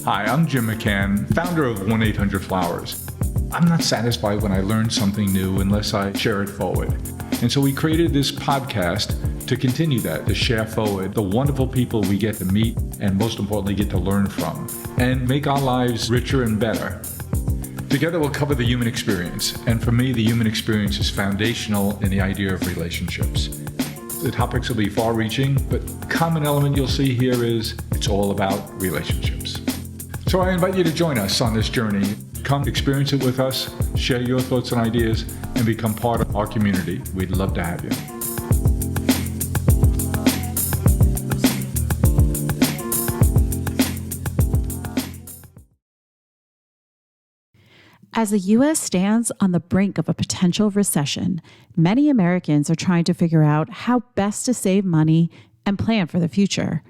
Hi, I'm Jim McCann, founder of 1-800-Flowers. I'm not satisfied when I learn something new unless I share it forward. And so we created this podcast to continue that, to share forward the wonderful people we get to meet and most importantly get to learn from and make our lives richer and better. Together we'll cover the human experience. And for me, the human experience is foundational in the idea of relationships. The topics will be far-reaching, but common element you'll see here is it's all about relationships. So I invite you to join us on this journey. Come experience it with us, share your thoughts and ideas, and become part of our community. We'd love to have you. As the U.S. stands on the brink of a potential recession, many Americans are trying to figure out how best to save money and plan for the future.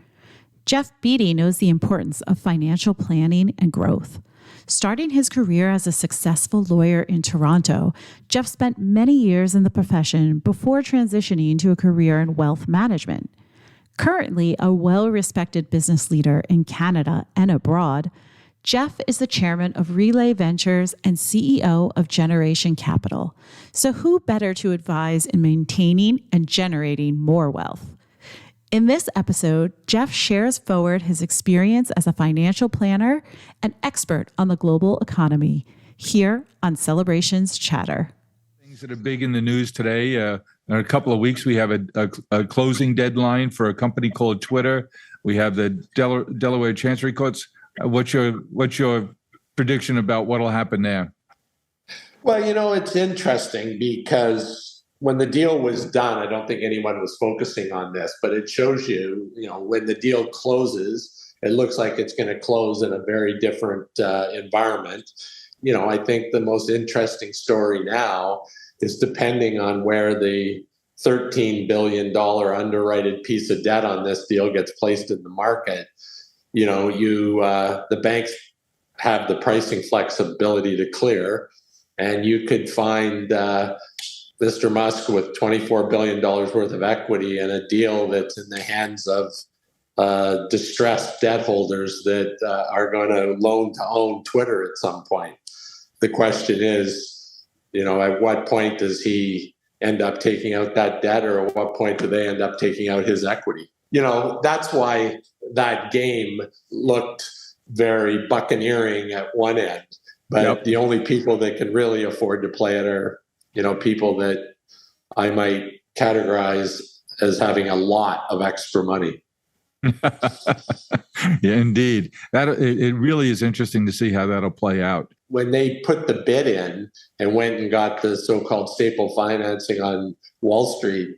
Geoff Beattie knows the importance of financial planning and growth. Starting his career as a successful lawyer in Toronto, Geoff spent many years in the profession before transitioning to a career in wealth management. Currently a well-respected business leader in Canada and abroad, Geoff is the chairman of Relay Ventures and CEO of Generation Capital. So who better to advise in maintaining and generating more wealth? In this episode, Geoff shares forward his experience as a financial planner and expert on the global economy here on Celebrations Chatter. Things that are big in the news today. In a couple of weeks, we have a closing deadline for a company called Twitter. We have the Delaware Chancery Courts. What's your prediction about what will happen there? Well, it's interesting because when the deal was done, I don't think anyone was focusing on this, but it shows you, when the deal closes, it looks like it's going to close in a very different environment. I think the most interesting story now is depending on where the $13 billion underwritten piece of debt on this deal gets placed in the market. The banks have the pricing flexibility to clear, and you could find Mr. Musk with $24 billion worth of equity and a deal that's in the hands of distressed debt holders that are going to loan to own Twitter at some point. The question is, at what point does he end up taking out that debt, or at what point do they end up taking out his equity? That's why that game looked very buccaneering at one end. But The only people that can really afford to play it are, people that I might categorize as having a lot of extra money. Yeah, indeed. It really is interesting to see how that'll play out. When they put the bid in and went and got the so-called staple financing on Wall Street,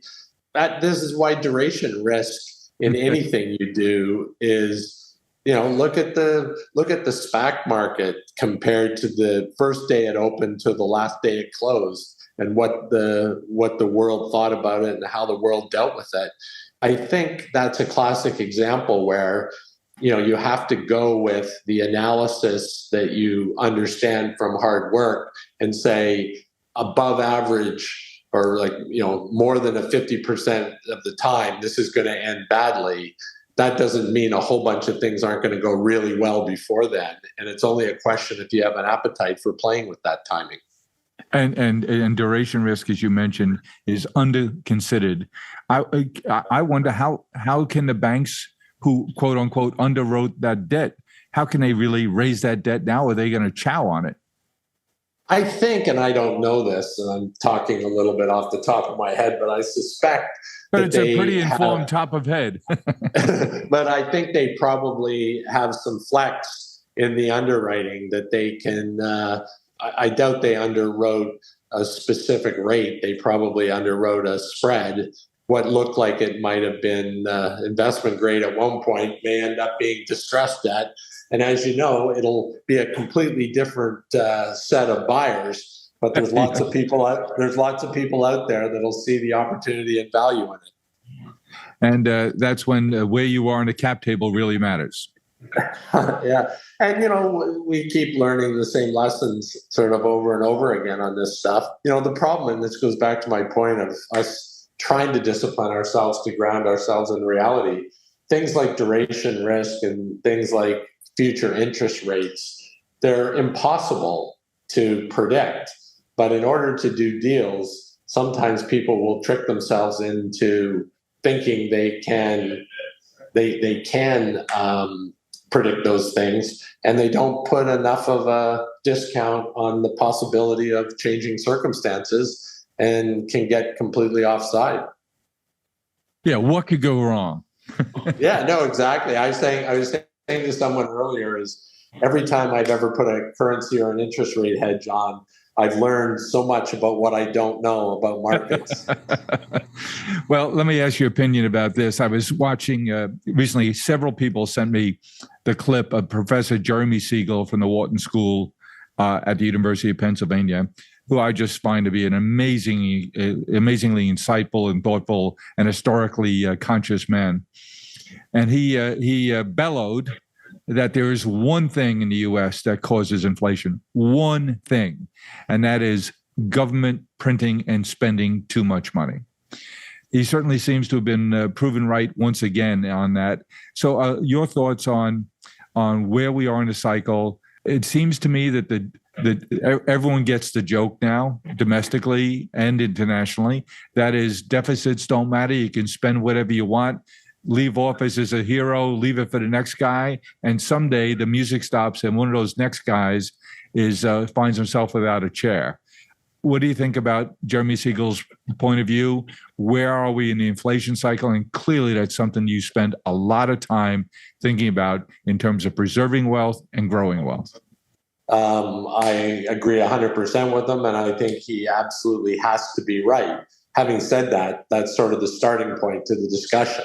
this is why duration risk in anything you do is, look at the SPAC market compared to the first day it opened to the last day it closed, and what the world thought about it and how the world dealt with it. I think that's a classic example where, you have to go with the analysis that you understand from hard work and say above average or more than a 50% of the time, this is going to end badly. That doesn't mean a whole bunch of things aren't going to go really well before then. And it's only a question if you have an appetite for playing with that timing. And duration risk, as you mentioned, is under-considered. I wonder how can the banks who, quote unquote, underwrote that debt, how can they really raise that debt now? Are they going to chow on it? I think, and I don't know this, and I'm talking a little bit off the top of my head, but I suspect but it's a pretty informed top of head. But I think they probably have some flex in the underwriting that they can. I doubt they underwrote a specific rate. They probably underwrote a spread. What looked like it might have been investment grade at one point may end up being distressed debt. And as you know, it'll be a completely different set of buyers. But there's lots of people out. There's lots of people out there that'll see the opportunity and value in it. And that's when where you are in the cap table really matters. Yeah. And, we keep learning the same lessons sort of over and over again on this stuff. The problem, and this goes back to my point of us trying to discipline ourselves to ground ourselves in reality, things like duration risk and things like future interest rates, they're impossible to predict. But in order to do deals, sometimes people will trick themselves into thinking they can predict those things, and they don't put enough of a discount on the possibility of changing circumstances and can get completely offside. Yeah, what could go wrong? Yeah, no, exactly. I was saying to someone earlier is every time I've ever put a currency or an interest rate hedge on, I've learned so much about what I don't know about markets. Well, let me ask your opinion about this. I was watching recently, several people sent me the clip of Professor Jeremy Siegel from the Wharton School at the University of Pennsylvania, who I just find to be an amazingly insightful and thoughtful and historically conscious man. And he bellowed that there is one thing in the U.S. that causes inflation, one thing, and that is government printing and spending too much money. He certainly seems to have been proven right once again on that. So your thoughts on where we are in the cycle? It seems to me that everyone gets the joke now, domestically and internationally. That is, deficits don't matter. You can spend whatever you want. Leave office as a hero, leave it for the next guy, and someday the music stops and one of those next guys finds himself without a chair. What do you think about Jeremy Siegel's point of view? Where are we in the inflation cycle? And clearly that's something you spend a lot of time thinking about in terms of preserving wealth and growing wealth. I agree 100% with him, and I think he absolutely has to be right. Having said that, that's sort of the starting point to the discussion.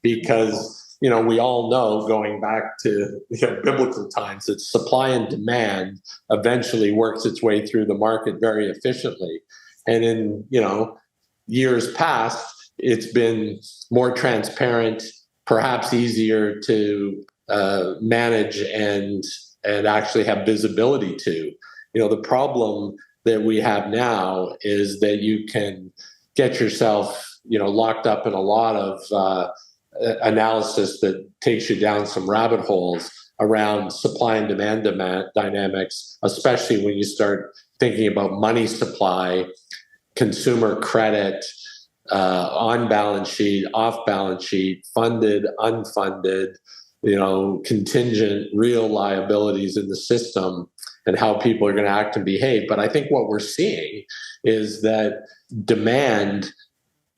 Because, we all know, going back to biblical times, that supply and demand eventually works its way through the market very efficiently. And in, years past, it's been more transparent, perhaps easier to manage and actually have visibility to. The problem that we have now is that you can get yourself, locked up in a lot of analysis that takes you down some rabbit holes around supply and demand dynamics, especially when you start thinking about money supply, consumer credit, on balance sheet, off balance sheet, funded, unfunded, contingent, real liabilities in the system, and how people are going to act and behave. But I think what we're seeing is that demand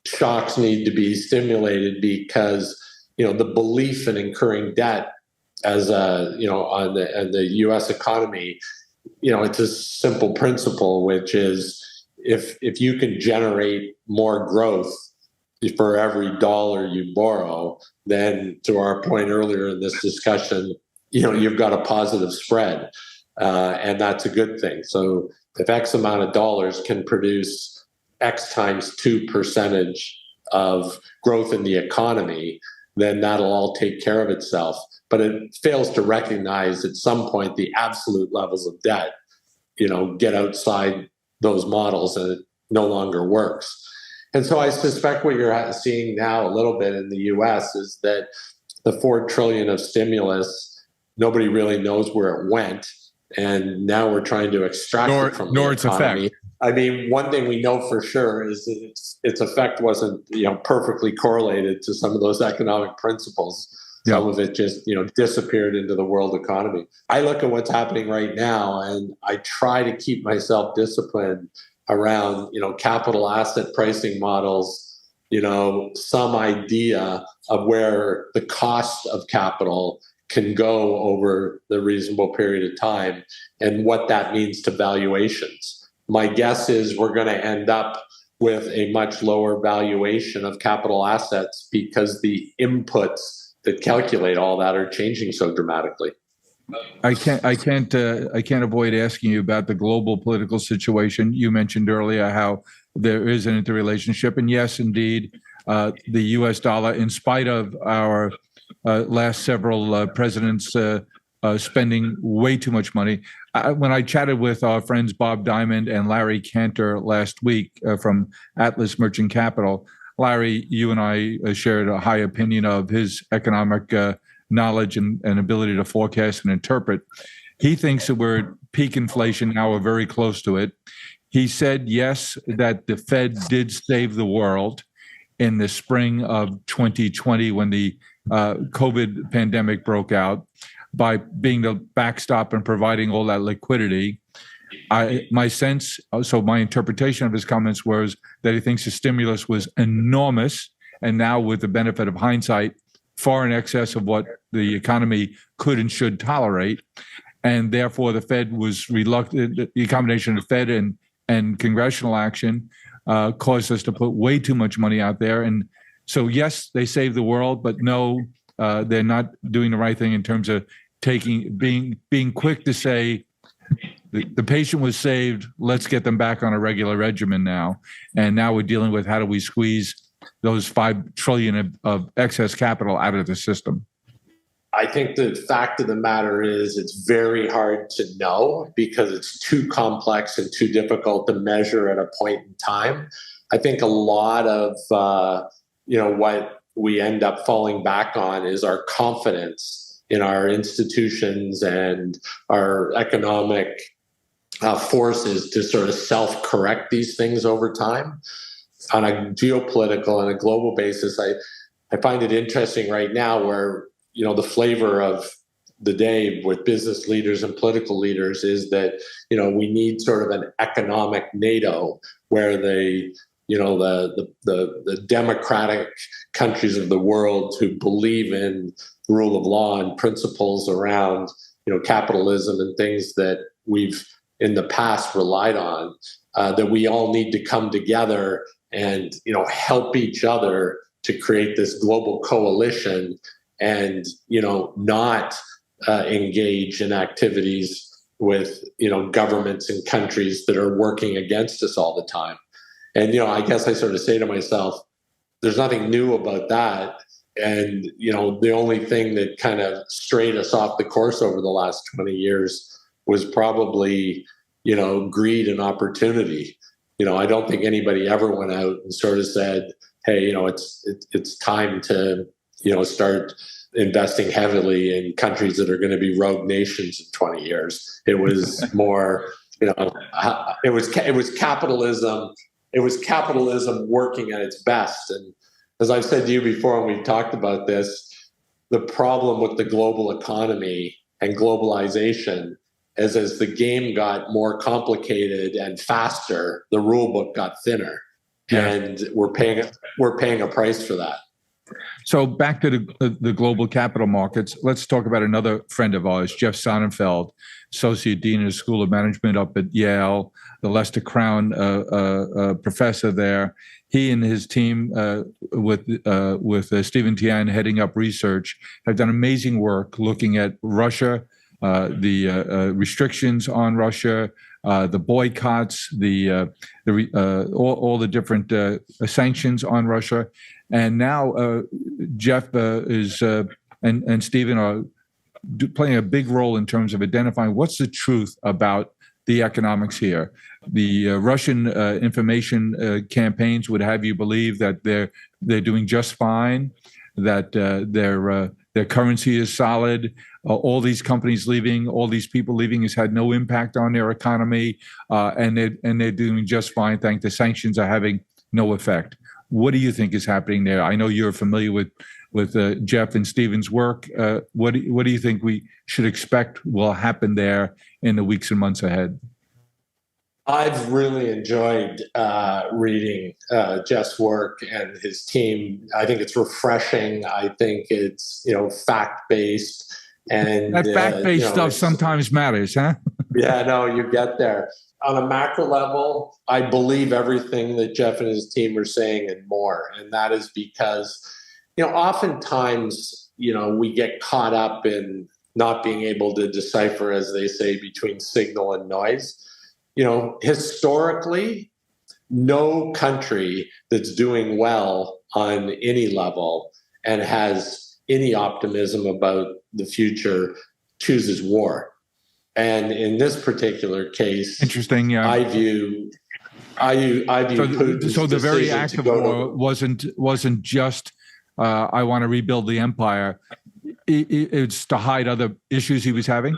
shocks need to be stimulated because the belief in incurring debt as on the U.S. economy, it's a simple principle, which is if you can generate more growth for every dollar you borrow, then to our point earlier in this discussion, you've got a positive spread, and that's a good thing. So if X amount of dollars can produce X times 2% of growth in the economy, then that'll all take care of itself. But it fails to recognize at some point the absolute levels of debt, get outside those models and it no longer works. And so I suspect what you're seeing now a little bit in the US is that the $4 trillion of stimulus, nobody really knows where it went. And now we're trying to extract it from the economy. Effect. I mean, one thing we know for sure is that its effect wasn't, perfectly correlated to some of those economic principles. Yep. Some of it just, disappeared into the world economy. I look at what's happening right now, and I try to keep myself disciplined around, capital asset pricing models, some idea of where the cost of capital can go over the reasonable period of time and what that means to valuations. My guess is we're going to end up with a much lower valuation of capital assets because the inputs that calculate all that are changing so dramatically. I can't avoid asking you about the global political situation. You mentioned earlier how there is an interrelationship, and yes, indeed, the U.S. dollar, in spite of our last several presidents spending way too much money. When I chatted with our friends Bob Diamond and Larry Cantor last week from Atlas Merchant Capital, Larry, you and I shared a high opinion of his economic knowledge and ability to forecast and interpret. He thinks that we're at peak inflation now, we're very close to it. He said, yes, that the Fed did save the world in the spring of 2020 when the COVID pandemic broke out by being the backstop and providing all that liquidity. My interpretation of his comments was that he thinks the stimulus was enormous, and now with the benefit of hindsight, far in excess of what the economy could and should tolerate. And therefore, the Fed was reluctant. The combination of Fed and congressional action caused us to put way too much money out there. And so, yes, they saved the world, but no, they're not doing the right thing in terms of being quick to say the patient was saved. Let's get them back on a regular regimen now. And now we're dealing with how do we squeeze those $5 trillion of excess capital out of the system. I think the fact of the matter is it's very hard to know because it's too complex and too difficult to measure at a point in time. I think a lot of what we end up falling back on is our confidence in our institutions and our economic forces to sort of self-correct these things over time. On a geopolitical and a global basis, I find it interesting right now where the flavor of the day with business leaders and political leaders is that, we need sort of an economic NATO where the democratic countries of the world who believe in rule of law and principles around, capitalism and things that we've in the past relied on, that we all need to come together and, help each other to create this global coalition and not engage in activities with governments and countries that are working against us all the time. And I guess I sort of say to myself, there's nothing new about that. And the only thing that kind of strayed us off the course over the last 20 years was probably greed and opportunity. I don't think anybody ever went out and sort of said, hey, it's time to start investing heavily in countries that are going to be rogue nations in 20 years. It was more, it was capitalism. It was capitalism working at its best. And as I've said to you before, and we've talked about this, the problem with the global economy and globalization is as the game got more complicated and faster, the rule book got thinner. Yeah. And we're paying a price for that. So back to the global capital markets, let's talk about another friend of ours, Jeff Sonnenfeld, Associate Dean of the School of Management up at Yale, the Lester Crown professor there. He and his team with Stephen Tian heading up research have done amazing work looking at Russia, the restrictions on Russia, the boycotts, all the different sanctions on Russia. And now Jeff and Stephen are playing a big role in terms of identifying what's the truth about the economics here. The Russian information campaigns would have you believe that they're doing just fine, that their currency is solid. All these companies leaving, all these people leaving has had no impact on their economy, and they're doing just fine. Thanks, the sanctions are having no effect. What do you think is happening there? I know you're familiar with Jeff and Stephen's work. What do you think we should expect will happen there in the weeks and months ahead? I've really enjoyed reading Jeff's work and his team. I think it's refreshing. I think it's fact-based, and that fact-based stuff sometimes matters, huh? Yeah, no, you get there. On a macro level, I believe everything that Jeff and his team are saying and more, and that is because oftentimes we get caught up in not being able to decipher, as they say, between signal and noise. Historically, no country that's doing well on any level and has any optimism about the future chooses war. And in this particular case, interesting. Yeah, I view Putin's so the very act of war to wasn't just I want to rebuild the empire. It's to hide other issues he was having?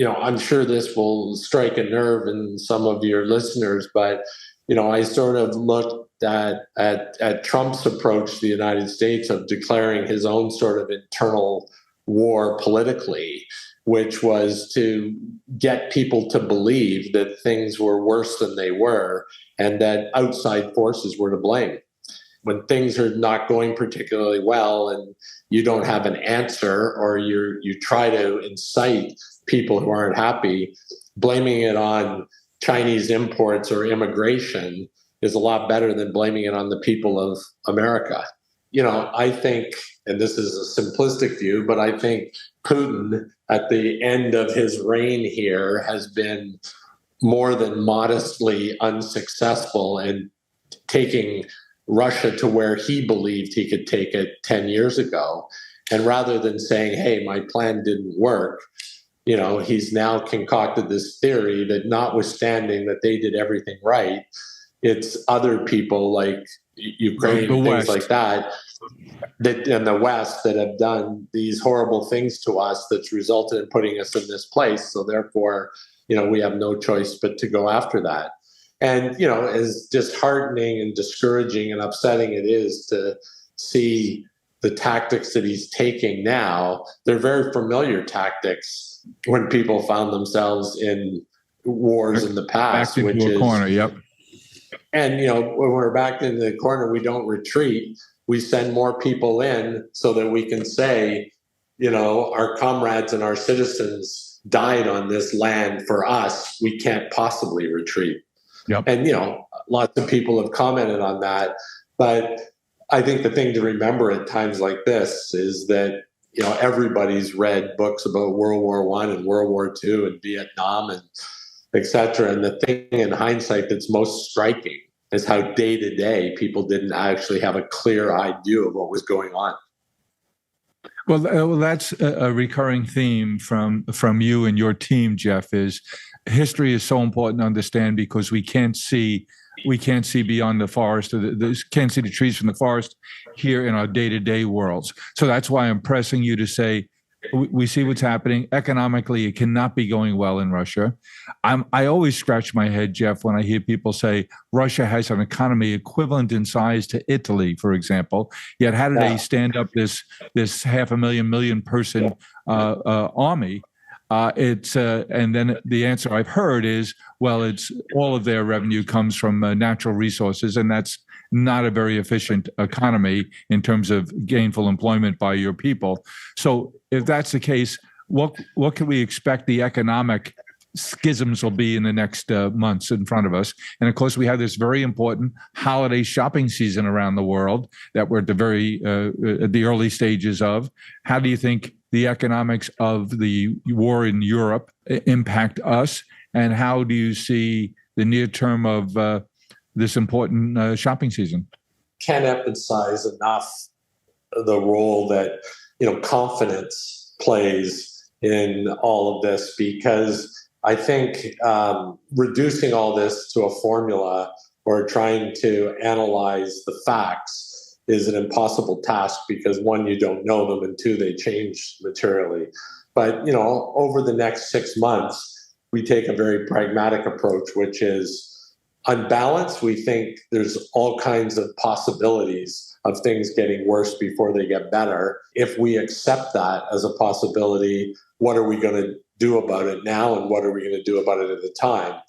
I'm sure this will strike a nerve in some of your listeners, but I sort of looked at Trump's approach to the United States of declaring his own sort of internal war politically, which was to get people to believe that things were worse than they were and that outside forces were to blame. When things are not going particularly well and you don't have an answer, or you try to incite people who aren't happy, blaming it on Chinese imports or immigration is a lot better than blaming it on the people of America. I think, and this is a simplistic view, but I think Putin at the end of his reign here has been more than modestly unsuccessful in taking Russia to where he believed he could take it 10 years ago. And rather than saying, hey, my plan didn't work, he's now concocted this theory that notwithstanding that they did everything right, it's other people like Ukraine and things like that in the West that have done these horrible things to us that's resulted in putting us in this place. So therefore, we have no choice but to go after that. And, as disheartening and discouraging and upsetting it is to see the tactics that he's taking now, they're very familiar tactics when people found themselves in wars in the past, backed into a corner. Yep. And, when we're backed into the corner, we don't retreat. We send more people in so that we can say, our comrades and our citizens died on this land for us. We can't possibly retreat. Yep. And, lots of people have commented on that. But I think the thing to remember at times like this is that, everybody's read books about World War I and World War II and Vietnam and et cetera. And the thing in hindsight that's most striking is how day to day people didn't actually have a clear idea of what was going on. Well, that's a recurring theme from you and your team, Geoff, is history is so important to understand because we can't see beyond the forest, can't see the trees from the forest here in our day-to-day worlds. So that's why I'm pressing you to say, we see what's happening economically. It cannot be going well in Russia. I always scratch my head, Geoff, when I hear people say Russia has an economy equivalent in size to Italy, for example. Yet how do they stand up this 500,000 person army? And then the answer I've heard is, well, it's all of their revenue comes from natural resources, and that's not a very efficient economy in terms of gainful employment by your people. So if that's the case, what can we expect the economic schisms will be in the next months in front of us? And of course, we have this very important holiday shopping season around the world that we're at the early stages of. How do you think the economics of the war in Europe impact us? And how do you see the near term of this important shopping season? Can't emphasize enough the role that confidence plays in all of this, because I think reducing all this to a formula or trying to analyze the facts is an impossible task, because one, you don't know them, and two, they change materially. But over the next 6 months, we take a very pragmatic approach, which is, on balance, we think there's all kinds of possibilities of things getting worse before they get better. If we accept that as a possibility, what are we going to do about it now, and what are we going to do about it at the time?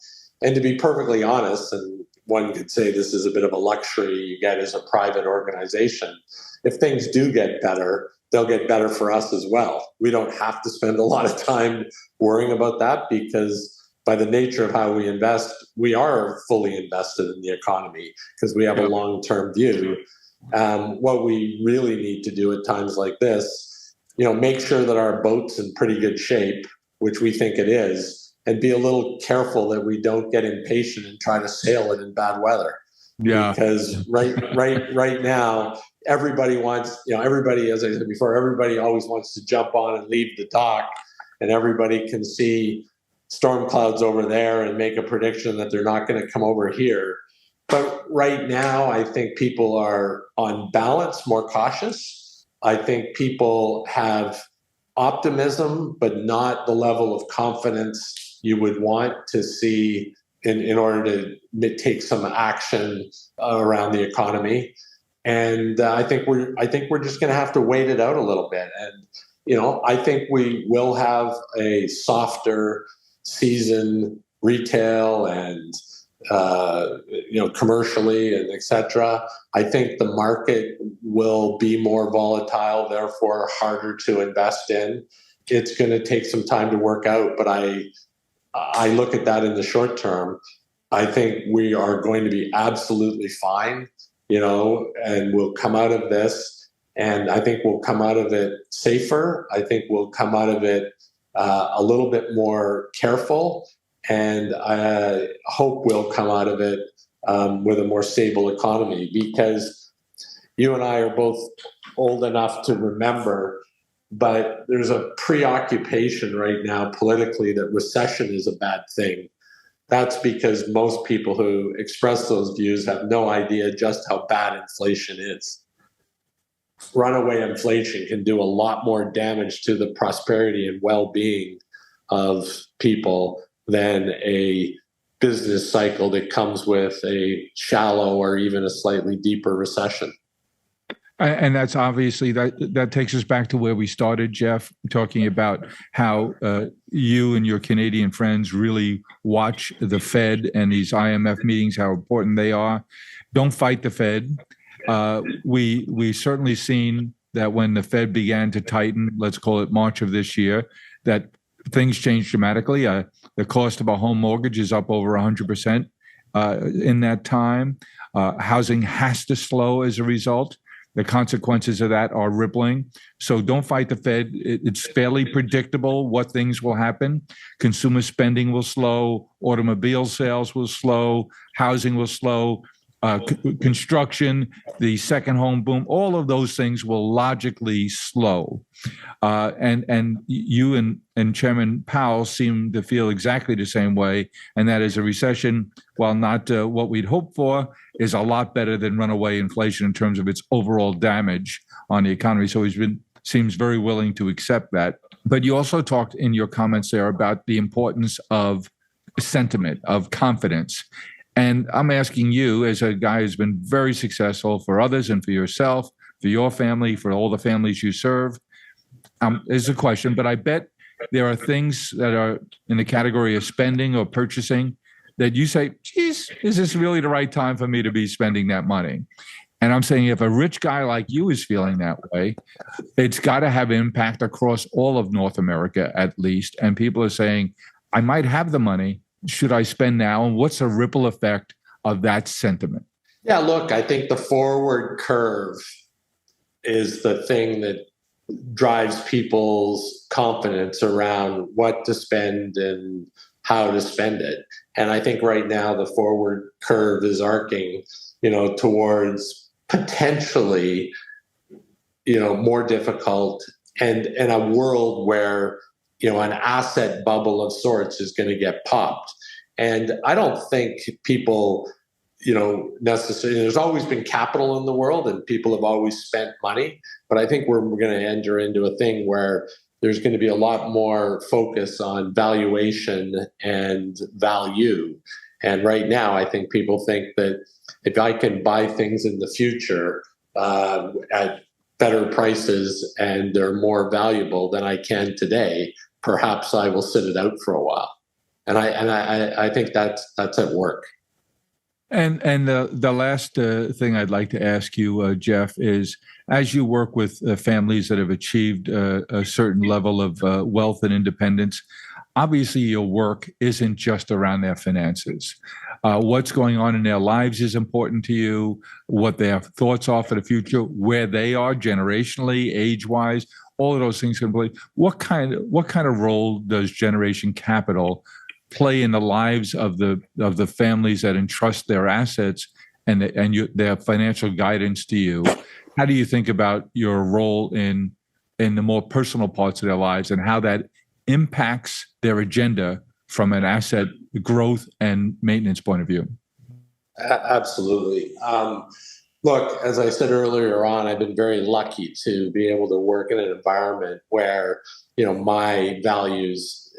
And to be perfectly honest, and one could say this is a bit of a luxury you get as a private organization, if things do get better, they'll get better for us as well. We don't have to spend a lot of time worrying about that, because by the nature of how we invest, we are fully invested in the economy because we have a long-term view. What we really need to do at times like this, make sure that our boat's in pretty good shape, which we think it is, and be a little careful that we don't get impatient and try to sail it in bad weather. Yeah. Because right now, everybody wants, everybody, as I said before, everybody always wants to jump on and leave the dock, and everybody can see storm clouds over there and make a prediction that they're not going to come over here. But right now, I think people are, on balance, more cautious. I think people have optimism, but not the level of confidence you would want to see in order to take some action around the economy. And I think we're just going to have to wait it out a little bit. And I think we will have a softer season, retail and commercially and etc. I think the market will be more volatile, therefore harder to invest in. It's going to take some time to work out, but I look at that in the short term. I think we are going to be absolutely fine, and we'll come out of this. And I think we'll come out of it safer. I think we'll come out of it a little bit more careful. And I hope we'll come out of it with a more stable economy, because you and I are both old enough to remember, but there's a preoccupation right now politically that recession is a bad thing. That's because most people who express those views have no idea just how bad inflation is. Runaway inflation can do a lot more damage to the prosperity and well-being of people than a business cycle that comes with a shallow or even a slightly deeper recession. And that's obviously that takes us back to where we started, Geoff, talking about how you and your Canadian friends really watch the Fed and these IMF meetings, how important they are. Don't fight the Fed. We certainly seen that when the Fed began to tighten, let's call it March of this year, that things changed dramatically. The cost of a home mortgage is up over 100% in that time. Housing has to slow as a result. The consequences of that are rippling. So don't fight the Fed. It's fairly predictable what things will happen. Consumer spending will slow. Automobile sales will slow. Housing will slow. Construction, the second home boom, all of those things will logically slow. And you and Chairman Powell seem to feel exactly the same way, and that is a recession, while not what we'd hoped for, is a lot better than runaway inflation in terms of its overall damage on the economy. So seems very willing to accept that. But you also talked in your comments there about the importance of sentiment, of confidence. And I'm asking you, as a guy who's been very successful for others and for yourself, for your family, for all the families you serve, is a question, but I bet there are things that are in the category of spending or purchasing that you say, geez, is this really the right time for me to be spending that money? And I'm saying if a rich guy like you is feeling that way, it's got to have impact across all of North America at least. And people are saying, I might have the money. Should I spend now? And what's the ripple effect of that sentiment? Yeah, look, I think the forward curve is the thing that drives people's confidence around what to spend and how to spend it. And I think right now the forward curve is arcing, towards potentially, more difficult and in a world where an asset bubble of sorts is going to get popped. And I don't think people, necessarily, there's always been capital in the world and people have always spent money, but I think we're going to enter into a thing where there's going to be a lot more focus on valuation and value. And right now, I think people think that if I can buy things in the future at better prices and they're more valuable than I can today, perhaps I will sit it out for a while. And I think that's at work. And the last thing I'd like to ask you, Geoff, is as you work with families that have achieved a certain level of wealth and independence, obviously your work isn't just around their finances. What's going on in their lives is important to you, what their thoughts are for the future, where they are generationally, age-wise, all of those things can play. What kind of role does generation capital play in the lives of the families that entrust their assets and their financial guidance to you? How do you think about your role in the more personal parts of their lives and how that impacts their agenda from an asset growth and maintenance point of view? Absolutely. Look, as I said earlier on, I've been very lucky to be able to work in an environment where my values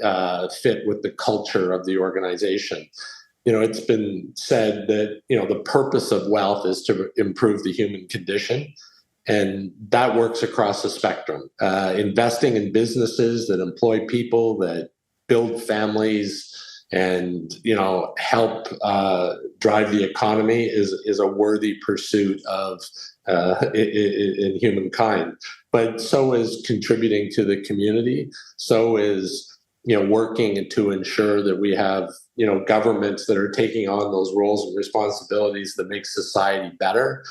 fit with the culture of the organization. It's been said that, the purpose of wealth is to improve the human condition. And that works across the spectrum. Investing in businesses that employ people, that build families, and help drive the economy is a worthy pursuit of in humankind. But so is contributing to the community. So is working to ensure that we have governments that are taking on those roles and responsibilities that make society better.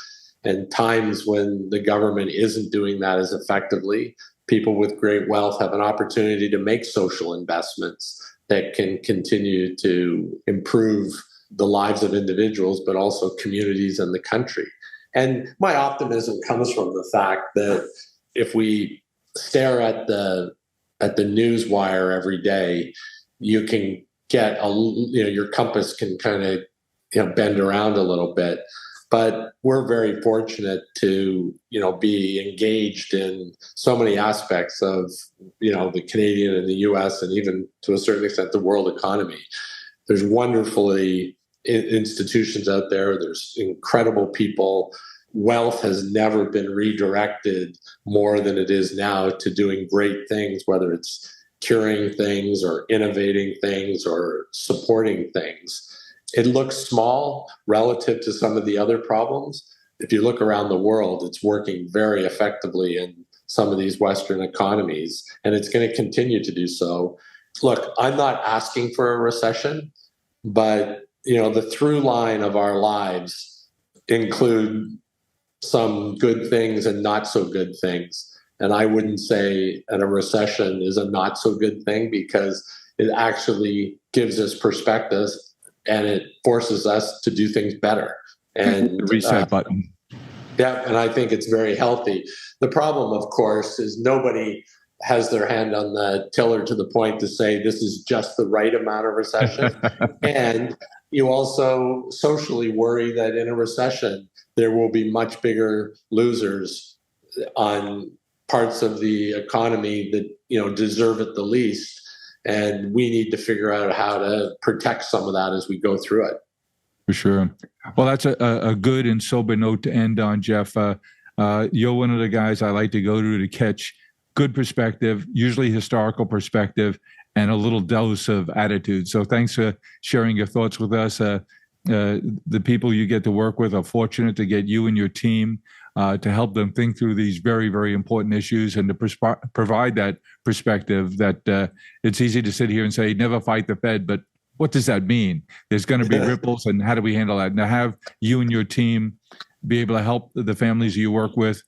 And times when the government isn't doing that as effectively, people with great wealth have an opportunity to make social investments that can continue to improve the lives of individuals, but also communities and the country. And my optimism comes from the fact that if we stare at the news wire every day, you can get your compass can kind of bend around a little bit. But we're very fortunate to, be engaged in so many aspects of, the Canadian and the U.S. and even to a certain extent the world economy. There's wonderfully institutions out there. There's incredible people. Wealth has never been redirected more than it is now to doing great things, whether it's curing things or innovating things or supporting things. It looks small relative to some of the other problems. If you look around the world, it's working very effectively in some of these Western economies, and it's going to continue to do so. Look, I'm not asking for a recession, but the through line of our lives include some good things and not so good things. And I wouldn't say that a recession is a not so good thing, because it actually gives us perspective and it forces us to do things better. And the reset button. Yeah, and I think it's very healthy. The problem, of course, is nobody has their hand on the tiller to the point to say this is just the right amount of recession. And you also socially worry that in a recession, there will be much bigger losers on parts of the economy that deserve it the least. And we need to figure out how to protect some of that as we go through it. For sure. Well, that's a good and sober note to end on, Geoff. You're one of the guys I like to go to catch good perspective, usually historical perspective, and a little dose of attitude. So thanks for sharing your thoughts with us. The people you get to work with are fortunate to get you and your team to help them think through these very, very important issues and to provide that perspective that it's easy to sit here and say, never fight the Fed, but what does that mean? There's going to be ripples, and how do we handle that? And to have you and your team be able to help the families you work with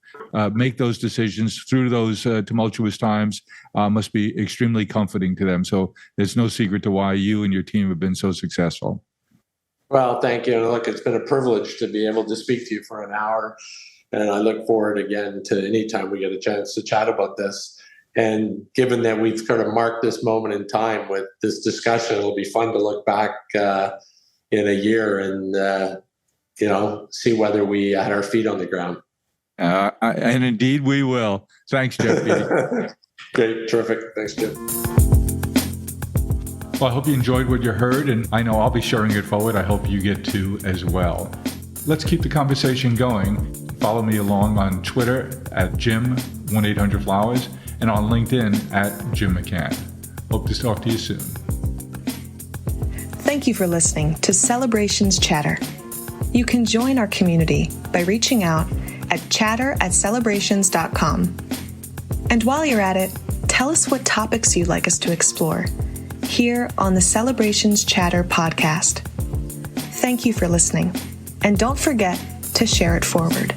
make those decisions through those tumultuous times must be extremely comforting to them. So there's no secret to why you and your team have been so successful. Well, thank you. And look, it's been a privilege to be able to speak to you for an hour. And I look forward again to any time we get a chance to chat about this. And given that we've kind of marked this moment in time with this discussion, it'll be fun to look back in a year and, see whether we had our feet on the ground. And indeed we will. Thanks, Geoff. Great. Terrific. Thanks, Jim. Well, I hope you enjoyed what you heard, and I know I'll be sharing it forward. I hope you get to as well. Let's keep the conversation going. Follow me along on Twitter at Jim1800Flowers and on LinkedIn at Jim McCann. Hope to talk to you soon. Thank you for listening to Celebrations Chatter. You can join our community by reaching out at chatter@celebrations.com. And while you're at it, tell us what topics you'd like us to explore here on the Celebrations Chatter podcast. Thank you for listening, and don't forget to share it forward.